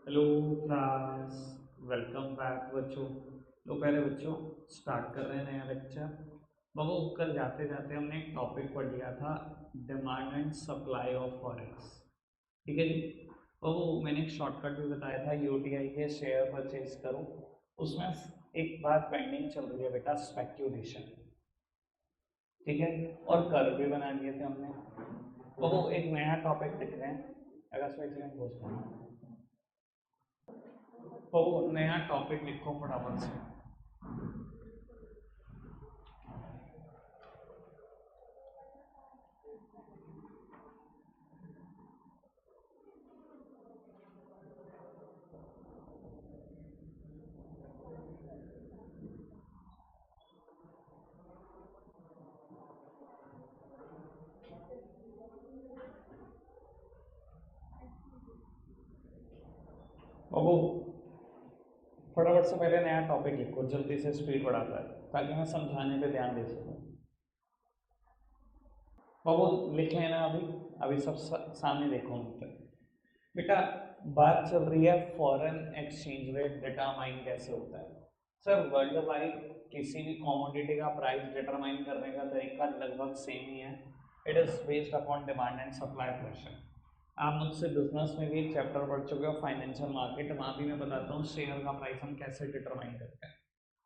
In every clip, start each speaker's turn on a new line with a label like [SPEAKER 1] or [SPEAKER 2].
[SPEAKER 1] Hello class. Welcome back बच्चों। तो पहले बच्चों स्टार्ट कर रहे हैं नया लेक्चर। बाबू कल जाते जाते हमने एक टॉपिक पढ़ लिया था, demand and supply of forex. ठीक है जी। बाबू मैंने एक शॉर्टकट भी बताया था, यूटीआई के शेयर परचेज करो। उसमें एक बात पेंडिंग चल रही है बेटा, स्पेक्यूलेशन। ठीक है। और कर्व भी बना दिए थे हमने। बाबू एक नया टॉपिक लिख रहे हैं, अगर स्पेक्यूलेशन पोस्ट तो नया टॉपिक लिखो फटाफट से। बाबू फटाफट से पहले नया टॉपिक लिखो, जल्दी से स्पीड बढ़ाता है ताकि मैं समझाने पे ध्यान दे सकूं। बाबू लिख लेना अभी। अभी सब सामने देखो मुझे बेटा। बात चल रही है फॉरेन एक्सचेंज रेट डिटरमाइन कैसे होता है। सर वर्ल्ड वाइड किसी भी कमोडिटी का प्राइस डिटरमाइन करने का तरीका लगभग सेम ही है। It is based upon demand and supply pressure. आप मुझसे बिजनेस में भी एक चैप्टर पढ़ चुके हो, फाइनेंशियल मार्केट। वहाँ भी मैं बताता हूँ शेयर का प्राइस हम कैसे डिटरमाइन करते हैं।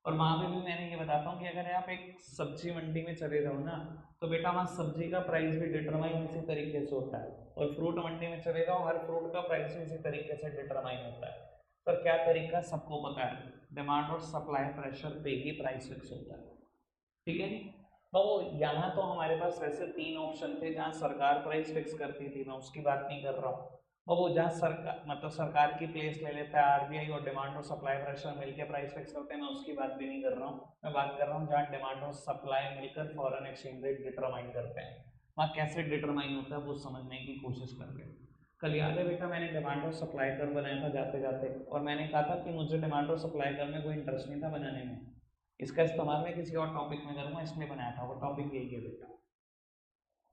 [SPEAKER 1] और वहाँ पे भी मैंने ये बताता हूँ कि अगर आप एक सब्जी मंडी में चले जाओ ना, तो बेटा वहाँ सब्जी का प्राइस भी डिटरमाइन इसी तरीके से होता है। और फ्रूट मंडी में चले जाओ, हर फ्रूट का प्राइस भी इसी तरीके से डिटरमाइन होता है। पर क्या तरीका सबको पता है, डिमांड और सप्लाई प्रेशर पे ही प्राइस फिक्स होता है। ठीक है जी। तो यहाँ तो हमारे पास वैसे तीन ऑप्शन थे जहाँ सरकार प्राइस फिक्स करती थी, मैं उसकी बात नहीं कर रहा हूँ। और वो जहाँ सरकार मतलब सरकार की प्लेस ले लेता है आरबीआई, और डिमांड और सप्लाई प्रेशर मिलकर प्राइस फिक्स करते हैं, मैं उसकी बात भी नहीं कर रहा हूँ। मैं बात कर रहा हूँ जहाँ डिमांड और सप्लाई मिलकर फॉरेन एक्सचेंज रेट डिटरमाइन करते हैं। वहाँ कैसे डिटरमाइन होता है वो समझने की कोशिश कर रहे हैं। कल याद है बेटा, मैंने डिमांड और सप्लाई कर बनाया था जाते जाते, और मैंने कहा था कि मुझे डिमांड और सप्लाई कर में कोई इंटरेस्ट नहीं था बनाने में। इसका इस्तेमाल मैं किसी और टॉपिक में करूँगा, इसलिए बनाया था। वो टॉपिक यही है बेटा।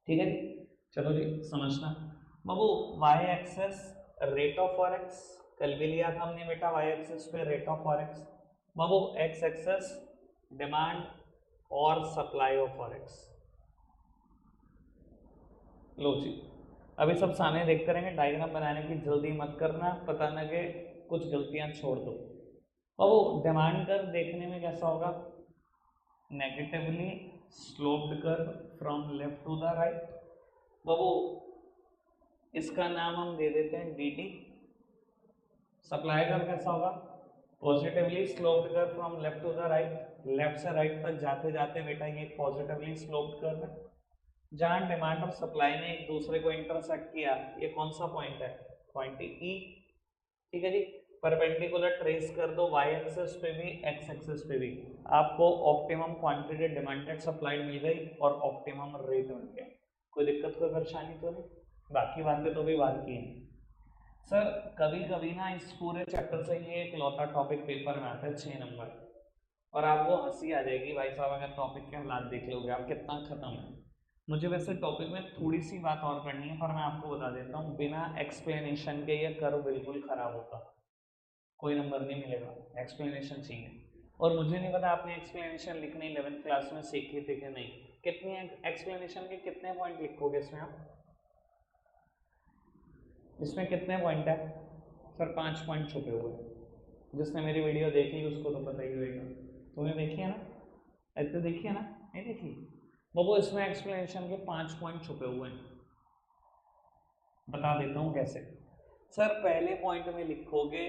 [SPEAKER 1] ठीक है जी। चलो जी समझना। बाबू y axis rate of forex कल भी लिया था हमने बेटा, वाई एक्सेस पे रेट ऑफ फॉरेक्स। बाबू एक्स एक्सेस डिमांड और सप्लाई ऑफ फॉरेक्स। लो जी, अभी सब सामने देखते रहेंगे, डायग्राम बनाने की जल्दी मत करना, पता लगे कुछ गलतियां छोड़ दो। बाबू डिमांड कर देखने में कैसा होगा, negatively sloped curve from left to the right. बाबू इसका नाम हम दे देते हैं डी टी। सप्लाई कर्व कैसा होगा, positively sloped curve from left to the right. Left से राइट तक जाते जाते बेटा ये पॉजिटिवली स्लोप्ड कर्व है। जहां डिमांड और सप्लाई ने एक दूसरे को इंटरसेक्ट किया, ये कौन सा पॉइंट है, पॉइंट ई। ठीक है जी। परपेंडिकुलर ट्रेस कर दो वाई एक्सिस पे भी एक्स एक्सिस पे भी, आपको ऑप्टिमम क्वांटिटी डिमांडेड सप्लाइड मिल गई और ऑप्टिमम रेट मिल गया। कोई दिक्कत कोई परेशानी तो नहीं, बाकी बातें तो भी बात की है। सर कभी कभी ना इस पूरे चैप्टर से ये एक लौता टॉपिक पेपर में आता है 6 नंबर, और आपको हंसी आ जाएगी भाई साहब अगर टॉपिक के हालात देख लोगे आप कितना खत्म है। मुझे वैसे टॉपिक में थोड़ी सी बात और करनी है, पर मैं आपको बता देता हूँ बिना एक्सप्लेनेशन के ये कर्व बिल्कुल खराब होगा, कोई नंबर नहीं मिलेगा, एक्सप्लेनेशन चाहिए। और मुझे नहीं पता आपने एक्सप्लेनेशन लिखनी 11th क्लास में सीखी थी कि नहीं। कितनी एक्सप्लेनेशन के कितने पॉइंट लिखोगे इसमें आप, इसमें कितने पॉइंट है। सर 5 पॉइंट छुपे हुए हैं। जिसने मेरी वीडियो देखी उसको तो पता ही होगा, तुमने देखी है ना, ऐसे देखी है ना, नहीं देखी। वो इसमें एक्सप्लेनेशन के 5 पॉइंट छुपे हुए हैं, बता देता हूँ कैसे। सर पहले पॉइंट में लिखोगे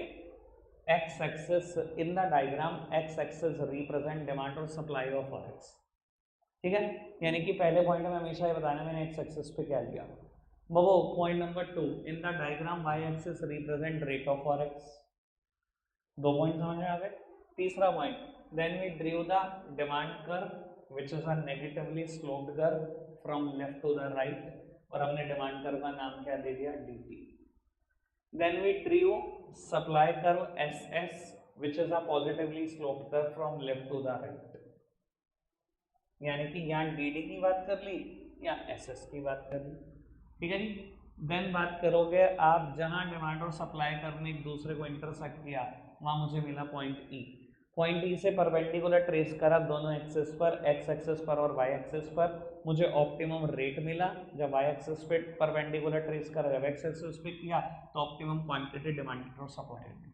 [SPEAKER 1] X axis in the diagram, X axis represent demand और सप्लाई ऑफ फॉरेक्स। ठीक है, यानी कि पहले पॉइंट में हमेशा ये बताना मैंने एक्स एक्सेस पे क्या लिया। वो point number 2, in the diagram Y axis represent rate of forex. 2 point समझ में आ गए। तीसरा point, then we drew the demand curve which is a negatively sloped curve from left to the right, और हमने डिमांड कर्व का नाम क्या दे दिया, D T. Then we drew supply curve SS, which is a positively sloped curve from left to the right. यानी कि यहाँ डी डी की बात कर ली या एस एस की बात कर ली। ठीक है जी। देन बात करोगे आप जहां डिमांड और सप्लाई करने एक दूसरे को इंटरसेक्ट किया, वहां मुझे मिला पॉइंट ई। पॉइंट ई से परपेंडिकुलर ट्रेस करा दोनों एक्सिस पर, एक्स एक्सिस पर और वाई एक्सिस पर, मुझे ऑप्टिमम रेट मिला। जब वाई एक्सिस पे परपेंडिकुलर ट्रेस करा, जब एक्स एक्सिस पे किया तो ऑप्टिमम क्वांटिटी डिमांडेड और सप्लाइड।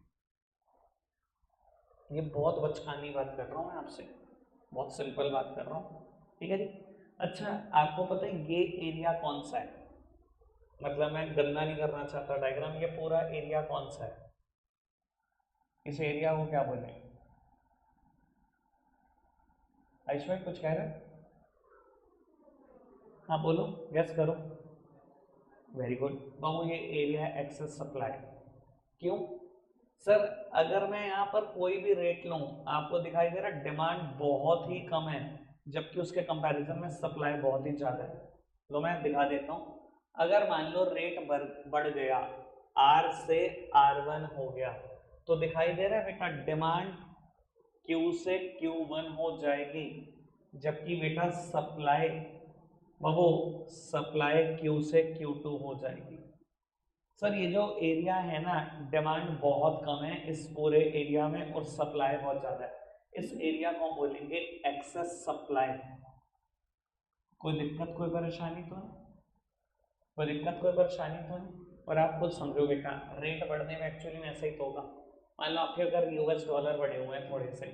[SPEAKER 1] ये बहुत बचकानी बात कर रहा हूँ मैं आपसे, बहुत सिंपल बात कर रहा हूँ, ठीक है जी। अच्छा, आपको पता है ये एरिया कौन सा है? मतलब मैं गंदा नहीं करना चाहता डायग्राम, ये पूरा एरिया कौन सा है? इस एरिया को क्या बोले? आयुष भाई कुछ कह रहे हैं? हाँ बोलो, गेस करो। वेरी गुड बाबू, ये एरिया है एक्सेस सप्लाई। क्यों सर? अगर मैं यहाँ पर कोई भी रेट लूँ, आपको दिखाई दे रहा है डिमांड बहुत ही कम है, जबकि उसके कंपैरिजन में सप्लाई बहुत ही ज़्यादा है। तो मैं दिखा देता हूँ। अगर मान लो रेट बढ़ गया, आर से R1 हो गया, तो दिखाई दे रहा है बेटा डिमांड Q से Q1 हो जाएगी, जबकि बेटा सप्लाई वो सप्लाई Q से Q2 हो जाएगी। सर ये जो एरिया है ना, डिमांड बहुत कम है इस पूरे एरिया में और सप्लाई बहुत ज़्यादा है। इस एरिया को बोलेंगे एक्सेस सप्लाई। कोई दिक्कत कोई परेशानी तो नहीं? कोई दिक्कत कोई परेशानी तो नहीं? और आप खुद समझो बेटा, रेट बढ़ने में एक्चुअली में ऐसा ही तो होगा। मान लो आपके अगर US डॉलर बढ़े हुए हैं थोड़े से,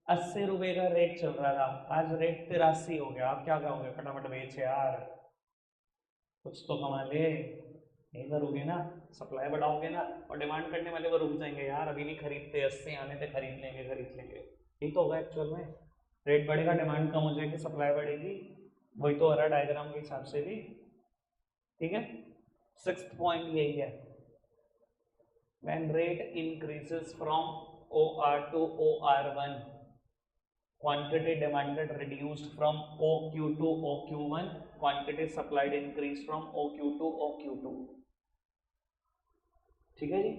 [SPEAKER 1] 80 रुपए का रेट चल रहा था, आज रेट 83 हो गया, आप क्या कहोगे? फटाफट बेच यार, कुछ तो कमा ले। नहीं करोगे ना, सप्लाई बढ़ाओगे ना, और डिमांड करने वाले वो रुक जाएंगे, यार अभी नहीं खरीदते, 80 आने थे, खरीद लेंगे खरीद लेंगे। यही तो होगा एक्चुअल में। रेट बढ़ेगा, डिमांड कम हो जाएगी, सप्लाई बढ़ेगी, वही तो हो रहा है डायग्राम के हिसाब से भी, ठीक है। 6th पॉइंट यही है, when rate increases from OR to OR1, quantity demanded reduced from OQ to OQ1, quantity supplied increased from OQ to OQ2। ठीक है जी,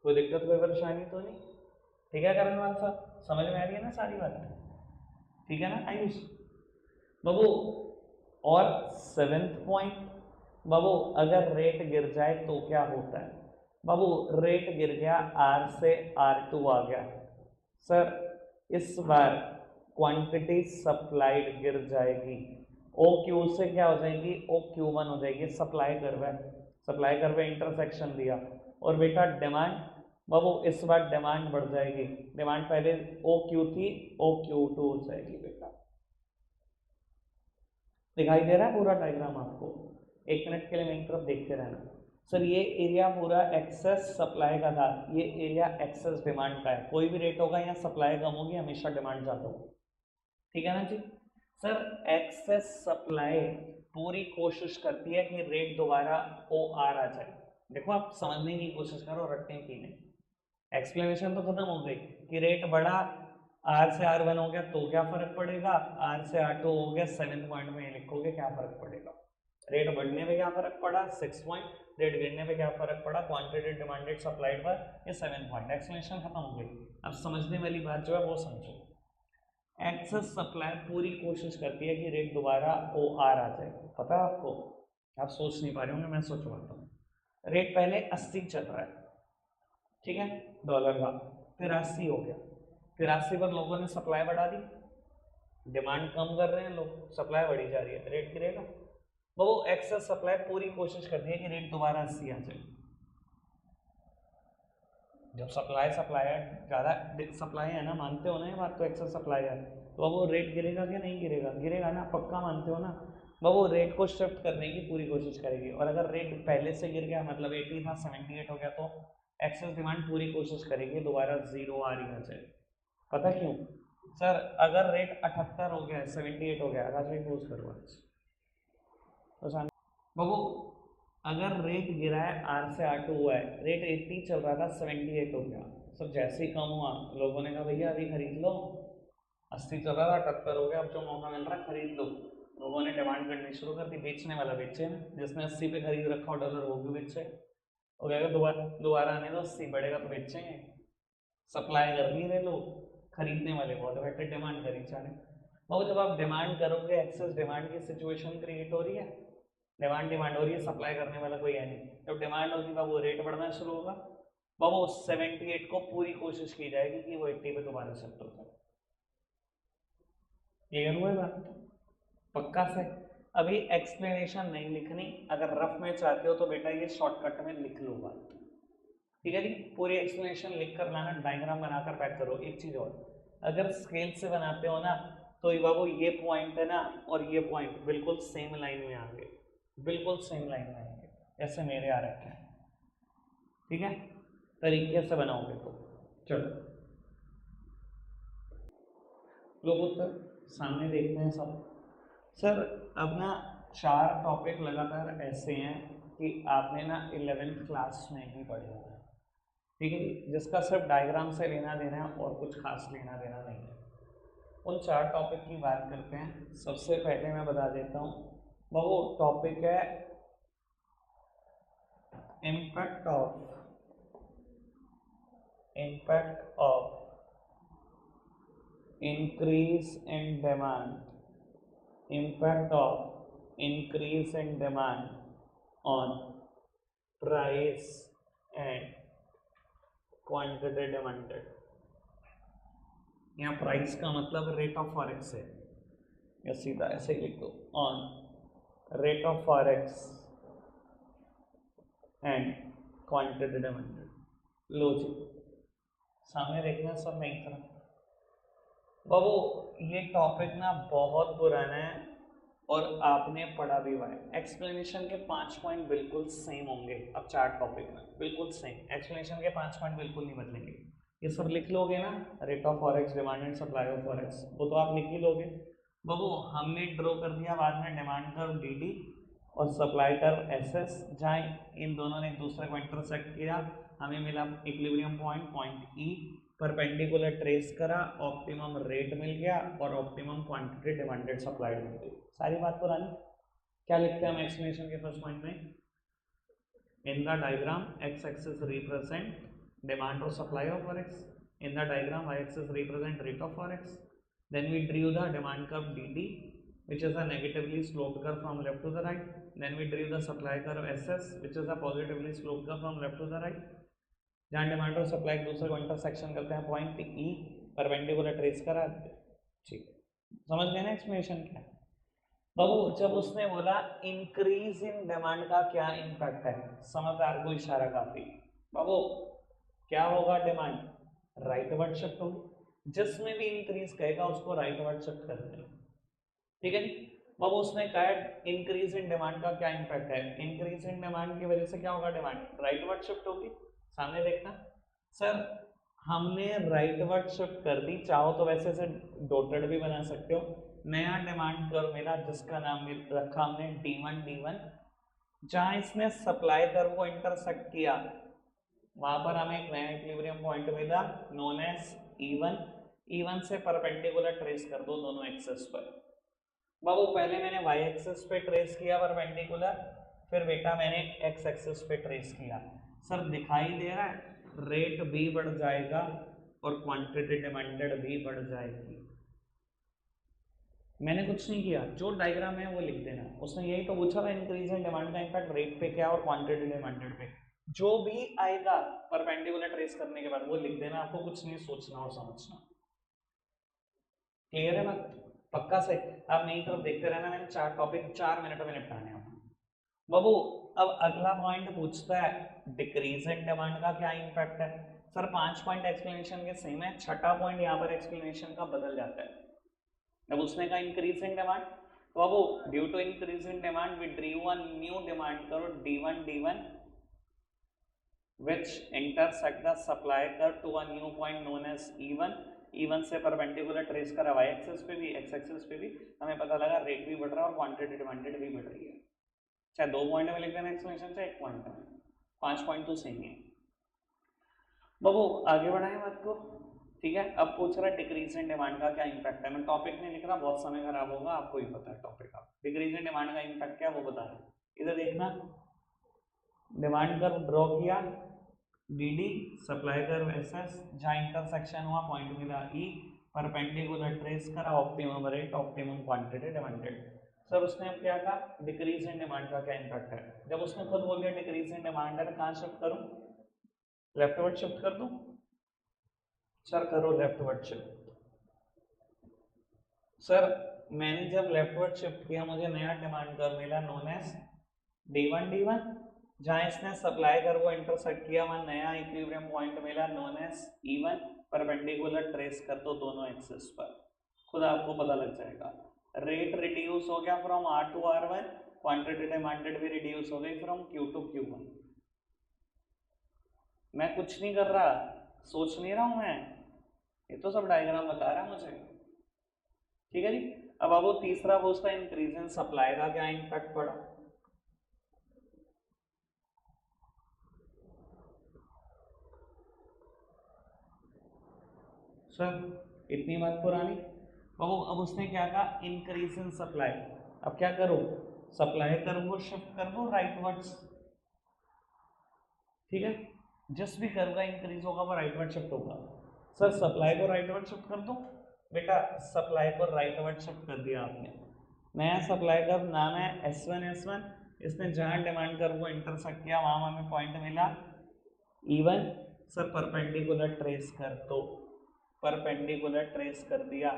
[SPEAKER 1] कोई दिक्कत कोई परेशानी तो नहीं? ठीक है करणवाल साहब, समझ में आ रही है ना सारी बात? ठीक है ना आयुष बाबू? और 7th पॉइंट बाबू, अगर रेट गिर जाए तो क्या होता है? बाबू रेट गिर गया, R से R2 आ गया, सर इस बार क्वांटिटी सप्लाइड गिर जाएगी, OQ से क्या हो जाएगी? OQ1 हो जाएगी। सप्लाई कर्व है, सप्लाई कर्व इंटरसेक्शन दिया, और बेटा डिमांड बाबू इस बार डिमांड बढ़ जाएगी, डिमांड पहले OQ थी, OQ2 हो जाएगी बेटा। दिखाई दे रहा है पूरा डायग्राम आपको? एक मिनट के लिए मेरी तरफ देखते रहना। सर ये एरिया पूरा एक्सेस सप्लाई का था, ये एरिया एक्सेस डिमांड का है। कोई भी रेट होगा यहाँ सप्लाई कम होगी, हमेशा डिमांड ज़्यादा होगी, ठीक है ना जी। सर एक्सेस सप्लाई पूरी कोशिश करती है कि रेट दोबारा OR आ जाए। देखो आप समझने की कोशिश करो, रटने की नहीं। एक्सप्लेनेशन तो खत्म हो गई कि रेट बढ़ा, R से R1 हो गया तो क्या फर्क पड़ेगा, R से R2 हो गया, 7 पॉइंट में लिखोगे क्या फर्क पड़ेगा। रेट बढ़ने में क्या फर्क पड़ा, 6 पॉइंट, रेट गिरने में क्या फर्क पड़ा, क्वांटिटी डिमांडेड सप्लाइड पर, ये 7 पॉइंट। एक्सप्लेनेशन खत्म हो गई। अब समझने वाली बात जो है वो समझो। एक्सेस सप्लाई पूरी कोशिश करती है कि रेट दोबारा OR आ जाए। पता है आपको? आप सोच नहीं पा रहे होंगे, मैं सोचवाता हूँ। रेट पहले 80 चल रहा है, ठीक है, डॉलर का, फिर 80 हो गया, फिर 80 पर लोगों ने सप्लाई बढ़ा दी, डिमांड कम कर रहे हैं लोग, सप्लाई बढ़ी जा रही है, रेट गिरेगा। वो एक्सेस सप्लाई पूरी कोशिश करती है कि रेट दोबारा 80 आ जाए। जब सप्लाई ज़्यादा सप्लाई है ना, मानते हो ना ये बात, तो एक्सेस सप्लाई है, तो अब वो रेट गिरेगा क्या? नहीं गिरेगा, गिरेगा ना, पक्का मानते हो ना। वो रेट को शिफ्ट करने की पूरी कोशिश करेगी, और अगर रेट पहले से गिर गया, मतलब 80 था 78 हो गया, तो एक्सेस डिमांड पूरी कोशिश करेगी दोबारा 0 आ रही है। पता क्यों? सर अगर रेट 78 हो गया, 78 हो गया, आकाश भाई क्लोज करो आज तो बाबू, अगर रेट गिरा है, R से R2 हुआ है, रेट 80 चल रहा था, 78 हो गया, सर जैसे ही कम हुआ लोगों ने कहा भैया अभी खरीद लो, 80 चल रहा था, 78 हो गया, अब जो मौका मिल रहा है खरीद लो। लोगों ने डिमांड करनी शुरू कर दी, बेचने वाला बेचे ना, जिसने 80 पे खरीद रखा हो डॉलर वो भी बेचे, वो कहेगा दोबारा दोबारा आने दो, 80 बढ़ेगा तो बेचेंगे। सप्लाई कर नहीं रहे लोग, खरीदने वाले बहुत बैठे, डिमांड करी जा रहे। और जब आप डिमांड करोगे, एक्सेस डिमांड की सिचुएशन क्रिएट हो रही है, डिमांड डिमांड हो रही है, सप्लाई करने वाला कोई है नहीं। जब डिमांड होगी तब वो रेट बढ़ना शुरू होगा, वो 78 को पूरी कोशिश की जाएगी कि वो 80 पे दोबारा शिफ्ट हो जाए। क्लियर हुआ बात? पक्का से। अभी एक्सप्लेनेशन नहीं लिखनी, अगर रफ में चाहते हो तो बेटा ये शॉर्टकट में लिख लो बात, ठीक है जी। पूरी एक्सप्लेनेशन लिख कर लाना, डायग्राम बनाकर पैक करो। एक चीज और, अगर स्केल से बनाते हो ना तो बाबू ये पॉइंट है ना और ये पॉइंट बिल्कुल सेम लाइन में आएंगे, बिल्कुल सेम लाइन में आएंगे, जैसे मेरे आ रखे हैं, ठीक है, तरीके से बनाओगे तो। चलो लोग उत्तर सामने देखते हैं सब। सर अब ना 4 टॉपिक लगातार ऐसे हैं कि आपने ना 11th क्लास में ही पढ़े होंगे, ठीक है, जिसका सिर्फ डायग्राम से लेना देना है और कुछ खास लेना देना नहीं है। उन 4 टॉपिक की बात करते हैं। सबसे पहले मैं बता देता हूँ, वो टॉपिक है impact of increase in demand, impact of increase in demand on price and quantity demanded। यहाँ प्राइस का मतलब रेट ऑफ फॉरेक्स है, या सीधा ऐसे ही लिख दो, on rate of forex and quantity demanded. लो जी सामने देखना सब में एक तरह। बाबू ये टॉपिक ना बहुत पुराना है और आपने पढ़ा भी हुआ है। एक्सप्लेनेशन के 5 पॉइंट बिल्कुल सेम होंगे, अब 4 टॉपिक में बिल्कुल सेम एक्सप्लेनेशन के 5 पॉइंट बिल्कुल नहीं बदलेंगे। ये सब लिख लोगे ना, rate of forex, demand and supply of forex, वो तो आप लिख ही लोगे। बाबू हमने ड्रॉ कर दिया बाद में डिमांड कर्व डी और सप्लाई कर्व एस, जहाँ इन दोनों ने एक दूसरे को इंटरसेक्ट किया, हमें मिला इक्विलिब्रियम पॉइंट, पॉइंट ई, परपेंडिकुलर ट्रेस करा, ऑप्टिमम रेट मिल गया और ऑप्टिमम क्वांटिटी डिमांडेड सप्लाइड मिल गई। सारी बात पुरानी। क्या लिखते हैं हम एक्सप्लेनेशन के फर्स्ट पॉइंट में, in the diagram x axis represent demand और supply of forex, in the diagram y axis represent rate of forex, then we drew the demand curve dt which is a negatively sloped curve from left to the right, then we drew the supply curve ss which is a positively sloped curve from left to the right, जहाँ demand और supply एक दूसरे को intersection करते हैं point ई, perpendicular trace करा। ठीक, समझ गए ना एक्सप्लेनेशन क्या। बाबू जब उसने बोला इंक्रीज इन डिमांड का क्या इम्पैक्ट है, समझदार को इशारा काफी। बाबू क्या होगा, डिमांड राइटवर्ड शिफ्ट होगी, जिसमें भी इंक्रीज कहेगा उसको राइटवर्ड शिफ्ट कर देना, ठीक है। बाबू उसने कहा इंक्रीज इन डिमांड का क्या इम्पैक्ट है, इंक्रीज इन डिमांड की वजह से क्या होगा, डिमांड राइटवर्ड शिफ्ट होगी। सामने देखना सर, हमने राइटवर्ड शिफ्ट कर दी, चाहो तो वैसे से डॉटेड भी बना सकते हो। नया डिमांड कर्व मिला जिसका नाम रखा हमने D1, जहां इसने सप्लाई कर्व को इंटरसेक्ट किया, वहां पर हमें एक नया इक्विलिब्रियम पॉइंट मिला नोन एज E1 से परपेंडिकुलर ट्रेस कर दो दोनों एक्सेस पर। बाबू पहले मैंने y एक्सिस पे ट्रेस किया परपेंडिकुलर, फिर बेटा मैंने x एक्सिस पे ट्रेस किया। सर दिखाई दे रहा है, रेट भी बढ़ जाएगा और क्वांटिटी डिमांडेड भी बढ़ जाएगी। मैंने कुछ नहीं किया, जो डायग्राम है वो लिख देना। उसने यही तो पूछा था इंक्रीज इन डिमांड का इम्पैक्ट रेट पे क्या और क्वांटिटी डिमांडेड पे, जो भी आएगा परपेंडिकुलर ट्रेस करने के बाद वो लिख देना, आपको कुछ नहीं सोचना और समझना। क्लियर है बात, पक्का से। आप मेरी तरफ देखते रहना, मैंने 4 टॉपिक 4 मिनट में निपटाने हैं बाबू। अब अगला पॉइंट पूछता है डिक्रीज इन डिमांड का क्या इम्पैक्ट है। सर 5 पॉइंट एक्सप्लेनेशन के सेम है, छठा पॉइंट यहाँ पर एक्सप्लेनेशन का बदल जाता है। जब उसने कहा इंक्रीज इन डिमांड, तो अब due to increase in demand we drew a new demand curve D1 which intersect the supply curve to a new point known as E1 से परपेंडिकुलर ट्रेस करा y एक्सिस पे भी x axis पे भी, हमें पता लगा रेट भी बढ़ रहा है और क्वांटिटी डिमांडेड भी बढ़ रही है। चाहे 2 पॉइंट में लिख देना एक्सप्लेनेशन, चाहे 1 पॉइंट में, 5 पॉइंट तो सही है। बाबू आगे बढ़ाएं बात को, ठीक है। अब पूछ रहा है डिक्रीज इन डिमांड का क्या इम्पैक्ट है। मैं टॉपिक नहीं लिख रहा, बहुत समय खराब होगा, आपको ही पता है टॉपिक। आप डिक्रीज इन डिमांड का इम्पैक्ट क्या वो बता रहे, इधर देखना। डिमांड कर्व ड्रॉ किया DD, सप्लाई कर्व SS, जहाँ इंटरसेक्शन हुआ पॉइंट मिला E, परपेंडिकुलर ट्रेस करा, optimum rate, optimum quantity demanded. Sir उसने अब क्या कहा, डिक्रीज इन डिमांड का क्या इम्पैक्ट है। जब उसने खुद बोल दिया डिक्रीज इन डिमांड है, कहाँ शिफ्ट करूं, लेफ्टवर्ड शिफ्ट कर दूं। सर करो लेफ्टवर्ड शिफ्ट। सर मैंने जब लेफ्टवर्ड शिफ्ट किया मुझे नया डिमांड कर्व मिला नोन एज D1 जहां इसने सप्लाई कर्व को इंटरसेक्ट किया वहां नया इक्विलिब्रियम पॉइंट मिला known as E1, perpendicular trace कर दो दोनों एक्सिस पर, खुद आपको पता लग जाएगा। रेट रिड्यूस हो गया from R to R1, quantity demanded भी रिड्यूस हो गई फ्रॉम Q टू Q1। मैं कुछ नहीं कर रहा, सोच नहीं रहा हूं मैं, ये तो सब डायग्राम बता रहा है मुझे। ठीक है जी। अब वो तीसरा पूछता है इंक्रीज इन सप्लाई का क्या इम्पैक्ट पड़ा। सर इतनी बात पुरानी। अब उसने क्या कहा, इंक्रीज इन सप्लाई। अब क्या करो, सप्लाई कर्व को शिफ्ट कर दो राइटवर्ड्स। ठीक है, जिस भी कर्व का इंक्रीज होगा वो राइटवर्ड शिफ्ट होगा। सर सप्लाई को राइटवर्ड शिफ्ट कर दो। बेटा सप्लाई को राइटवर्ड शिफ्ट कर दिया आपने, नया सप्लाई कर्व नाम है S1 इसने जहां डिमांड कर्व को इंटरसेक्ट किया वहां हमें पॉइंट मिला E1। सर परपेंडिकुलर ट्रेस कर दो, परपेंडिकुलर ट्रेस कर दिया।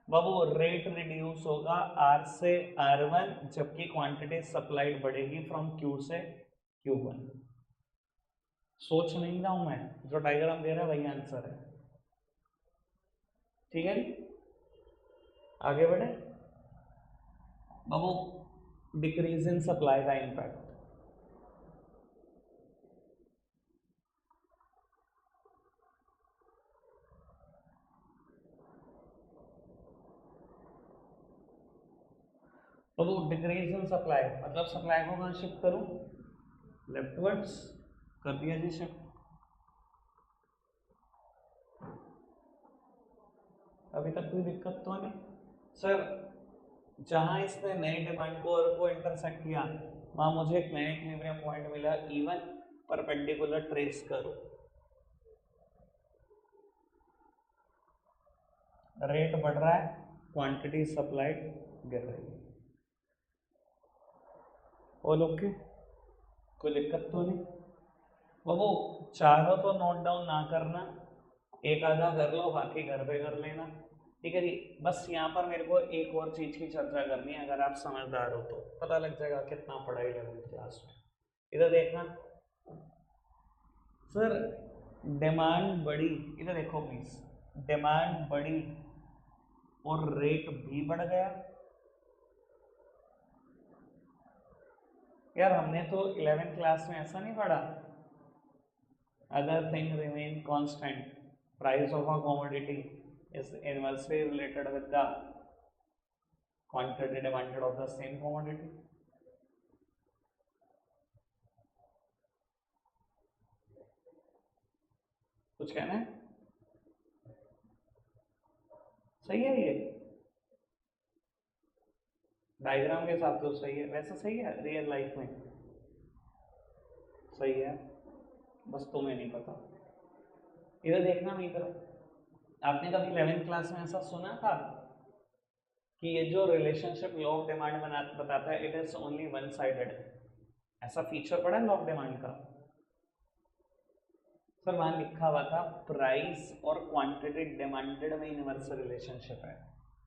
[SPEAKER 1] बाबू रेट रिड्यूस होगा R से R1 जबकि क्वांटिटी सप्लाइड बढ़ेगी फ्रॉम Q से Q1। सोच नहीं रहा हूं मैं, जो डायग्राम दे रहा है वही आंसर है। ठीक है, आगे बढ़े। बाबू डिक्रीज इन सप्लाई का impact. Babu decrease in supply मतलब सप्लाई को कहां शिफ्ट करूं, लेफ्टवर्ड्स कर दिया जी शिफ्ट। अभी तक कोई दिक्कत तो नहीं। सर जहां इसने नए डिमांड को इंटरसेक्ट किया वहां मुझे एक नया इक्विलिब्रियम पॉइंट मिला E1, परपेंडिकुलर ट्रेस करो। रेट बढ़ रहा है, क्वांटिटी सप्लाइड गिर रही है। ऑल ओके, कोई दिक्कत तो नहीं। वो चारों तो नोट डाउन ना करना, एक आधा कर लो बाकी घर पे कर लेना। ठीक है जी। बस यहाँ पर मेरे को एक और चीज की चर्चा करनी है, अगर आप समझदार हो तो पता लग जाएगा कितना पढ़ाई 11th क्लास में। इधर देखना सर, डिमांड बढ़ी, इधर देखो प्लीज, डिमांड बढ़ी और रेट भी बढ़ गया। यार हमने तो 11th क्लास में ऐसा नहीं पढ़ा, other thing remain constant, price of a commodity is inversely related with the quantity demanded of the same commodity. कुछ कहना है? सही है ये डायग्राम के हिसाब से सही है, वैसे सही है रियल लाइफ में सही है, बस तुम्हें नहीं पता। इधर देखना नहीं करो, आपने कभी 11th क्लास में ऐसा सुना था कि ये जो रिलेशनशिप लॉ ऑफ डिमांड बताता है it is only one sided, ऐसा फीचर पड़ा है लॉ ऑफ डिमांड का? सर वहां लिखा हुआ था प्राइस और क्वांटिटी डिमांडेड में इनवर्स रिलेशनशिप है,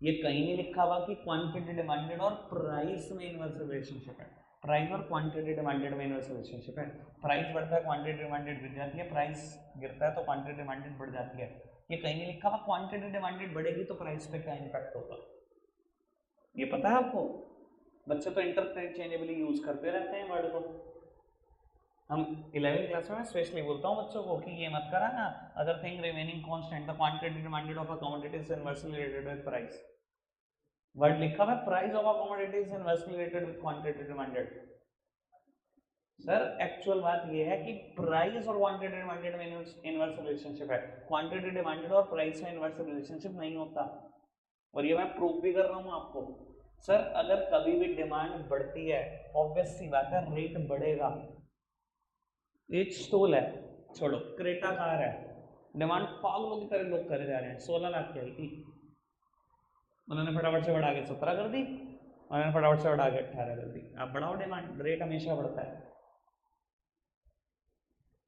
[SPEAKER 1] ये कहीं नहीं लिखा हुआ कि क्वांटिटी डिमांडेड और प्राइस में इनवर्स रिलेशनशिप है। प्राइस और क्वांटिटी डिमांडेड में इनवर्स रिलेशनशिप है, प्राइस बढ़ता है क्वांटिटी डिमांडेड गिर जाती है, प्राइस गिरता है तो क्वांटिटी डिमांडेड बढ़ जाती है। ये कहीं नहीं लिखा हुआ क्वांटिटी डिमांडेड बढ़ेगी तो प्राइस पे क्या इम्पैक्ट होगा, ये पता है आपको? बच्चे तो इंटरचेंजेबली यूज करते रहते हैं वर्ड को। हम 11th क्लास में स्पेशली बोलता हूँ बच्चों को कि ये मत करा ना, other thing remaining constant the quantity demanded of a commodity is inversely related with price. Word लिखा हुआ है price of a commodity is inversely related with quantity demanded. Sir actual बात ये है कि प्राइस और क्वांटिटी डिमांडेड में inverse relationship है, क्वांटिटी डिमांडेड और प्राइस में इनवर्स रिलेशनशिप नहीं होता, और ये मैं प्रूव भी कर रहा हूँ आपको। सर अगर कभी भी डिमांड बढ़ती है ऑब्वियस सी बात है रेट बढ़ेगा। एक स्टॉल है, छोड़ो क्रेटा कार है, डिमांड पागलों की तरह लोग करे जा रहे हैं, 16 लाख की आई थी, उन्होंने फटाफट से बढ़ा के 17 कर दी, और मैंने फटाफट से बढ़ा के 18 कर दी। आप बढ़ाओ, डिमांड रेट हमेशा बढ़ता है।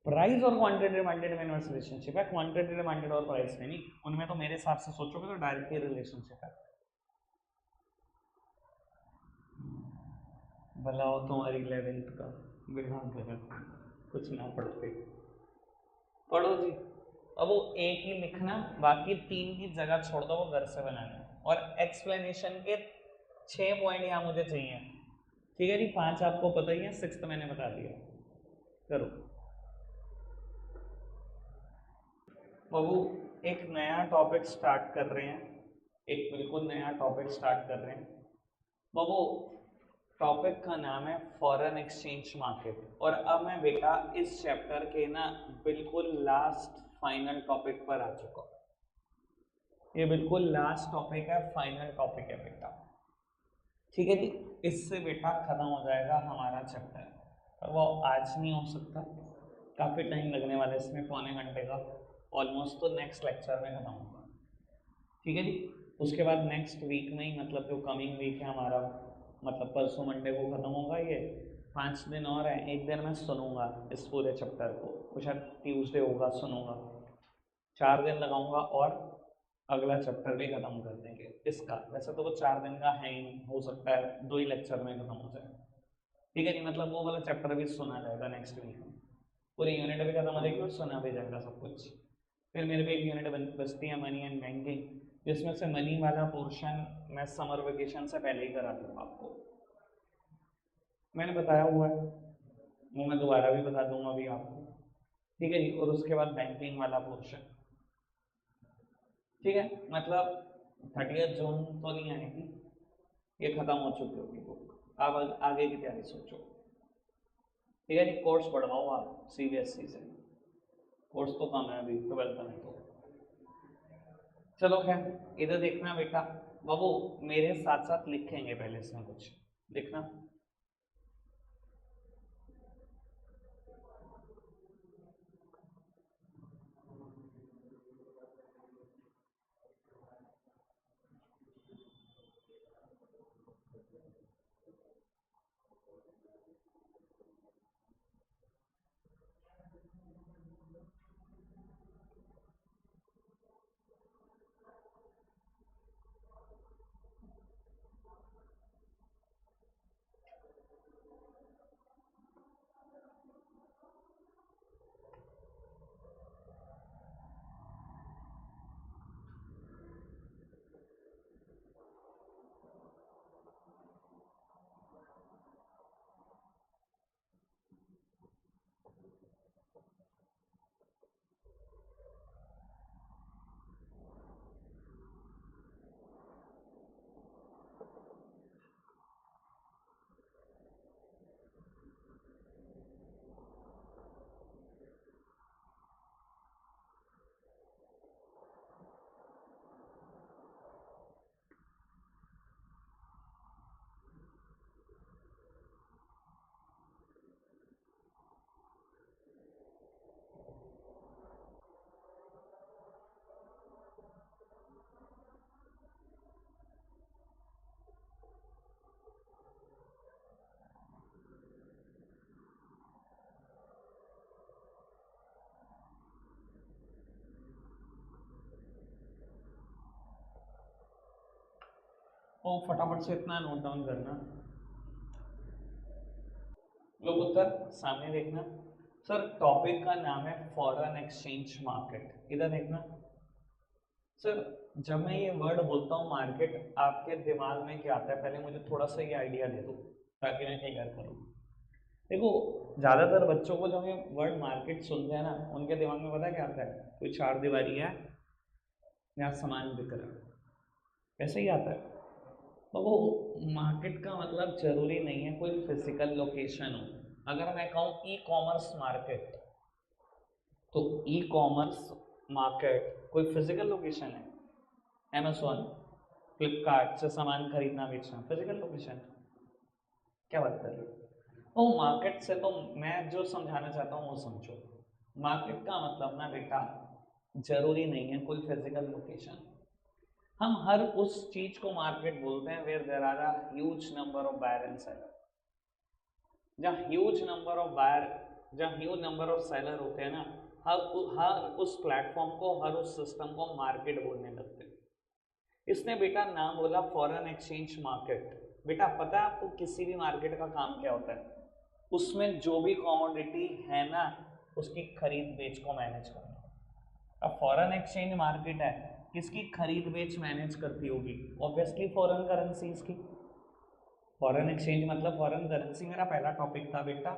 [SPEAKER 1] प्राइस और क्वांटिटी डिमांडेड में इनवर्स रिलेशनशिप है, क्वांटिटी डिमांडेड और प्राइस में नहीं। उनमें तो मेरे हिसाब से सोचोगे तो डायरेक्टली रिलेशनशिप है। भला हो तुम्हारी 11th का बिना कुछ ना पढ़ते। पढ़ो जी। अब वो एक ही लिखना, बाकी 3 की जगह छोड़ दो, वो घर से बनाना। और एक्सप्लेनेशन के 6 पॉइंट यहाँ मुझे चाहिए। ठीक है जी, 5 आपको पता ही है, 6 मैंने बता दिया। करो बाबू, एक नया टॉपिक स्टार्ट कर रहे हैं, एक बिल्कुल नया टॉपिक स्टार्ट कर रहे हैं बाबू। टॉपिक का नाम है फॉरेन एक्सचेंज मार्केट। और अब मैं बेटा इस चैप्टर के ना बिल्कुल लास्ट फाइनल टॉपिक पर आ चुका हूँ। ये बिल्कुल लास्ट टॉपिक है, फाइनल टॉपिक है बेटा। ठीक है जी, इससे बेटा खत्म हो जाएगा हमारा चैप्टर। पर वो आज नहीं हो सकता, काफ़ी टाइम लगने वाला है इसमें, पौने घंटे का ऑलमोस्ट। तो नेक्स्ट लेक्चर में खत्म होगा। ठीक है जी। उसके बाद नेक्स्ट वीक में ही, मतलब जो कमिंग वीक है हमारा, मतलब परसों मंडे को ख़त्म होगा ये। 5 दिन और है, एक दिन मैं सुनूंगा इस पूरे चैप्टर को, शायद ट्यूसडे होगा सुनूंगा। 4 दिन लगाऊंगा और अगला चैप्टर भी ख़त्म कर देंगे इसका। वैसे तो वो 4 दिन का है ही, हो सकता है 2 ही लेक्चर में ख़त्म हो जाए। ठीक है जी, मतलब वो वाला चैप्टर भी सुना जाएगा नेक्स्ट वीक में, पूरी यूनिट भी खत्म हो जाएगी और सुना भी जाएगा सब कुछ। फिर मेरे पे एक यूनिट बचती है मनी एंड बैंकिंग, जिसमें से मनी वाला पोर्शन मैं समर वेकेशन से पहले ही करा दूंगा आपको, मैंने बताया हुआ है, वो मैं दोबारा भी बता दूंगा अभी आपको। ठीक है जी। और उसके बाद बैंकिंग वाला पोर्शन, ठीक है, मतलब 30 जून तो नहीं आएगी, ये खत्म हो चुकी होगी बुक। आप आगे की तैयारी सोचो। ठीक है जी। कोर्स बढ़वाओ आप CBSE से, कोर्स तो कम है अभी 12th में तो। चलो खैर, इधर देखना बेटा बाबू, मेरे साथ साथ लिखेंगे पहले इसमें कुछ लिखना। और फटाफट से इतना नोट डाउन करना। लोग उत्तर सामने देखना। सर टॉपिक का नाम है फॉरेन एक्सचेंज मार्केट, इधर देखना। सर जब मैं ये वर्ड बोलता हूँ मार्केट, आपके दिमाग में क्या आता है, पहले मुझे थोड़ा सा ये आइडिया दे दो ताकि मैं क्लियर करूँ। देखो, ज़्यादातर बच्चों को जब ये वर्ड मार्केट सुनते हैं ना, उनके दिमाग में पता क्या आता है, कोई 4 दीवारी है, यहाँ सामान बिक रहा है, ऐसे ही आता है। तो वो मार्केट का मतलब जरूरी नहीं है कोई फिजिकल लोकेशन हो। अगर मैं कहूँ ई कॉमर्स मार्केट, तो ई कॉमर्स मार्केट कोई फिजिकल लोकेशन है? अमेजोन, फ्लिपकार्ट से सामान खरीदना बेचना फिजिकल लोकेशन? क्या बात कर रहे हो? वो मार्केट से तो मैं जो समझाना चाहता हूँ वो समझो। मार्केट का मतलब ना बेटा जरूरी नहीं है कोई फिजिकल लोकेशन। हम हर उस चीज को मार्केट बोलते हैं where there are a huge number of buyer and seller. जहाँ ह्यूज नंबर ऑफ बायर, जहाँ ह्यूज नंबर ऑफ सेलर होते हैं ना, हर उस प्लेटफॉर्म को, हर उस सिस्टम को मार्केट बोलने लगते हैं। इसने बेटा नाम बोला फॉरेन एक्सचेंज मार्केट। बेटा पता है आपको किसी भी मार्केट का काम क्या होता है? उसमें जो भी कमोडिटी है ना, उसकी खरीद बेच को मैनेज करना। अब फॉरेन एक्सचेंज मार्केट है, किसकी खरीद बेच मैनेज करती होगी? ऑब्वियसली फॉरेन करेंसीज की। फॉरेन एक्सचेंज मतलब फॉरेन करेंसी, मेरा पहला टॉपिक था बेटा,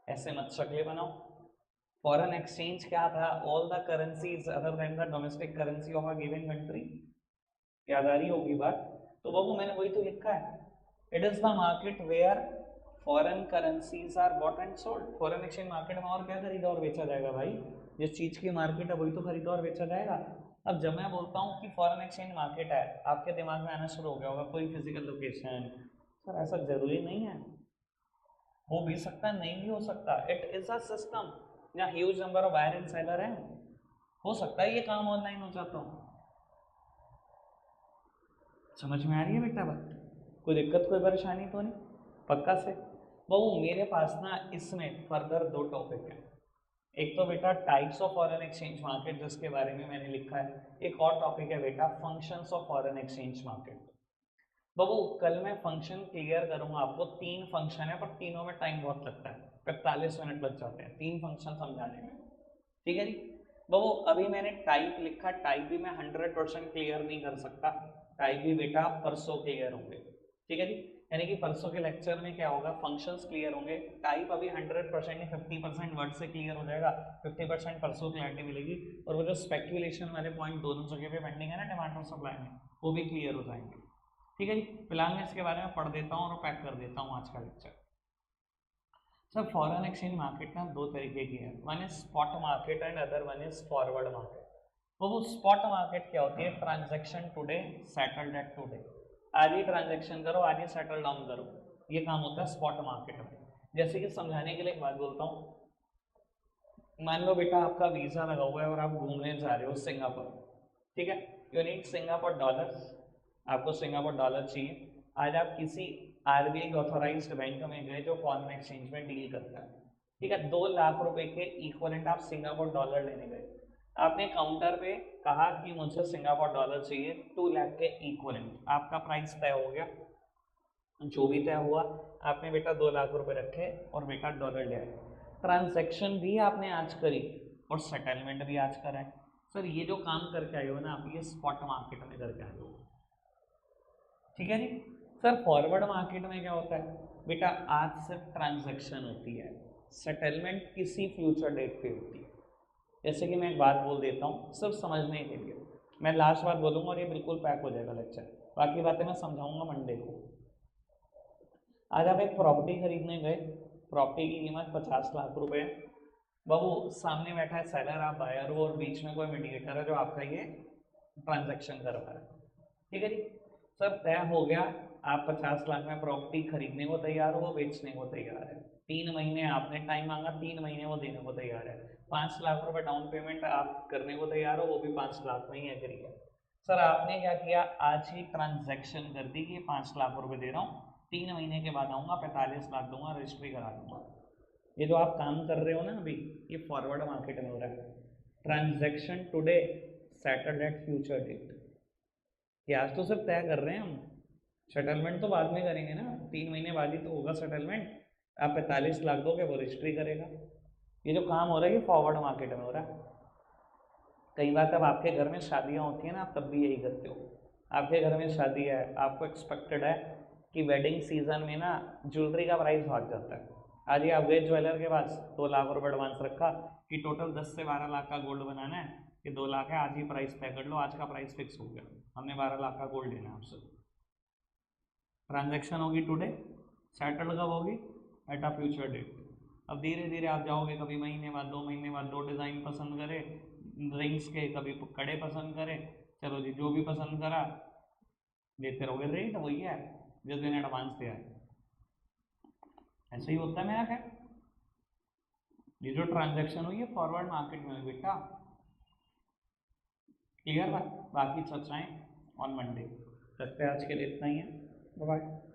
[SPEAKER 1] ऐसे मत शक्ले बनाओ। फॉरेन एक्सचेंज क्या था? All the currencies other than the domestic currency of a given country. याद आ रही होगी बात? तो बाबू मैंने वही तो लिखा है, it is the market where foreign currencies are bought and sold. Foreign exchange market में और क्या खरीदा और बेचा जाएगा भाई? जिस चीज की मार्केट है वही तो खरीदा और बेचा जाएगा। अब जब मैं बोलता हूँ कि फॉरेन एक्सचेंज मार्केट है, आपके दिमाग में आना शुरू हो गया होगा कोई फिजिकल लोकेशन। सर ऐसा जरूरी नहीं है, हो भी सकता है, नहीं भी हो सकता। It is a system where huge number of buyer and seller है। हो सकता है ये काम ऑनलाइन हो जाता हूँ। समझ में आ रही है बेटा बात? कोई दिक्कत कोई परेशानी तो नहीं? पक्का से? बहू मेरे पास ना इसमें फर्दर दो टॉपिक हैं। एक तो बेटा types of foreign exchange market जिसके बारे में मैंने लिखा है, एक और टॉपिक है बेटा functions of foreign exchange market. बबू कल मैं फंक्शन क्लियर करूंगा आपको, 3 फंक्शन है पर तीनों में टाइम बहुत लगता है, 45 मिनट लग जाते हैं 3 फंक्शन समझाने में। ठीक है जी? बबू अभी मैंने टाइप लिखा, टाइप भी मैं 100% क्लियर नहीं कर सकता, टाइप भी बेटा परसों क्लियर होंगे। ठीक है जी? यानी कि परसों के लेक्चर में क्या होगा, फंक्शंस क्लियर होंगे, टाइप अभी 100% या 50% वर्ड से क्लियर हो जाएगा, 50% परसों क्लैरिटी मिलेगी, और वो जो स्पेक्यूलेशन वाले पॉइंट दोनों जगह पे पेंडिंग है ना डिमांड और सप्लाई में, वो भी क्लियर हो जाएंगे। ठीक है जी? फिलहाल मैं इसके बारे में पढ़ देता हूँ और पैक कर देता हूँ आज का lecture. Sir foreign exchange market ना दो तरीके की है, one is spot market and other one is forward market. वो स्पॉट मार्केट क्या होती है? Transaction today settled eight today, आज ही ट्रांजैक्शन करो, आज ही सेटल डाउन करो, ये काम होता है स्पॉट मार्केट में। जैसे कि समझाने के लिए एक बात बोलता हूँ, मान लो बेटा आपका वीजा लगा हुआ है और आप घूमने जा रहे हो सिंगापुर। ठीक है? यू नीड सिंगापुर डॉलर्स, आपको सिंगापुर डॉलर चाहिए। आज आप किसी आरबीआई ऑथोराइज्ड बैंक में गए जो फॉरेन एक्सचेंज में डील करता है। ठीक है? 2 लाख रुपए के इक्वलेंट आप सिंगापुर डॉलर लेने गए, आपने काउंटर पे कहा कि मुझे सिंगापुर डॉलर चाहिए 2 लाख के इक्वलेंट, आपका प्राइस तय हो गया, जो भी तय हुआ, आपने बेटा 2 लाख रुपए रखे और बेटा डॉलर ले आए। ट्रांजैक्शन भी आपने आज करी और सेटलमेंट भी आज करा है। सर ये जो काम करके आए हो ना आप, ये स्पॉट मार्केट में करके आए हो। ठीक है जी? सर फॉरवर्ड मार्केट में क्या होता है? बेटा आज सिर्फ ट्रांजैक्शन होती है, सेटलमेंट किसी फ्यूचर डेट पे होती है। जैसे कि मैं एक बात बोल देता हूँ सिर्फ समझने के लिए, मैं लास्ट बात बोलूँगा और ये बिल्कुल पैक हो जाएगा लेक्चर, बाकी बातें मैं समझाऊंगा मंडे को। आज आप एक प्रॉपर्टी खरीदने गए, प्रॉपर्टी की कीमत 50 लाख रुपए है। बाबू सामने बैठा है सेलर, आप बायर हो, और बीच में कोई मीडिएटर है जो आपका ये ट्रांजैक्शन कर रहा है। ठीक है जी? सब तय हो गया, आप 50 लाख में प्रॉपर्टी खरीदने को तैयार हो, वो बेचने को तैयार है। 3 महीने आपने टाइम मांगा, 3 महीने वो देने को तैयार है। 5 लाख रुपए डाउन पेमेंट आप करने को तैयार हो, वो भी 5 लाख में ही एग्री है। सर आपने क्या किया, आज ही ट्रांजैक्शन कर दी कि 5 लाख रुपए दे रहा हूँ, 3 महीने के बाद आऊँगा 45 लाख दूंगा, रजिस्ट्री करा दूंगा। ये जो आप काम कर रहे हो ना अभी, ये फॉरवर्ड मार्केट में हो रहा है। Transaction today settled at future date, ये आज तो सब तय कर रहे हैं हम, सेटलमेंट तो बाद में करेंगे ना, 3 महीने बाद ही तो होगा सेटलमेंट। आप 45 लाख दोगे, वो रजिस्ट्री करेगा। ये जो काम हो रहा है ये फॉरवर्ड मार्केट में हो रहा है। कई बार तब आपके घर में शादियाँ होती हैं ना, आप तब भी यही करते हो। आपके घर में शादी है, आपको एक्सपेक्टेड है कि वेडिंग सीजन में ना ज्वेलरी का प्राइस भाग जाता है। आज ही आप गए ज्वेलर के पास, 2 लाख रुपए एडवांस रखा कि टोटल 10 से 12 लाख का गोल्ड बनाना है, कि 2 लाख है, आज ही प्राइस तय कर लो, आज का प्राइस फिक्स हो गया, हमने 12 लाख का गोल्ड लेना है आपसे। ट्रांजैक्शन होगी टुडे, सेटल कब होगी? At a future date. अब धीरे धीरे आप जाओगे, कभी महीने बाद, 2 महीने बाद 2 डिज़ाइन पसंद करे रिंग्स के, कभी कड़े पसंद करे, चलो जी जो भी पसंद करा देते रहोगे, रेट वही है जिस दिन एडवांस दिया है। ऐसे ही होता है मेरा क्या, ये जो ट्रांजैक्शन हुई है फॉरवर्ड मार्केट में हुई बेटा, क्लियर बात? बाकी चर्चाएं ऑन मंडे। रखते हैं, आज के लिए इतना ही है, बाय बाय।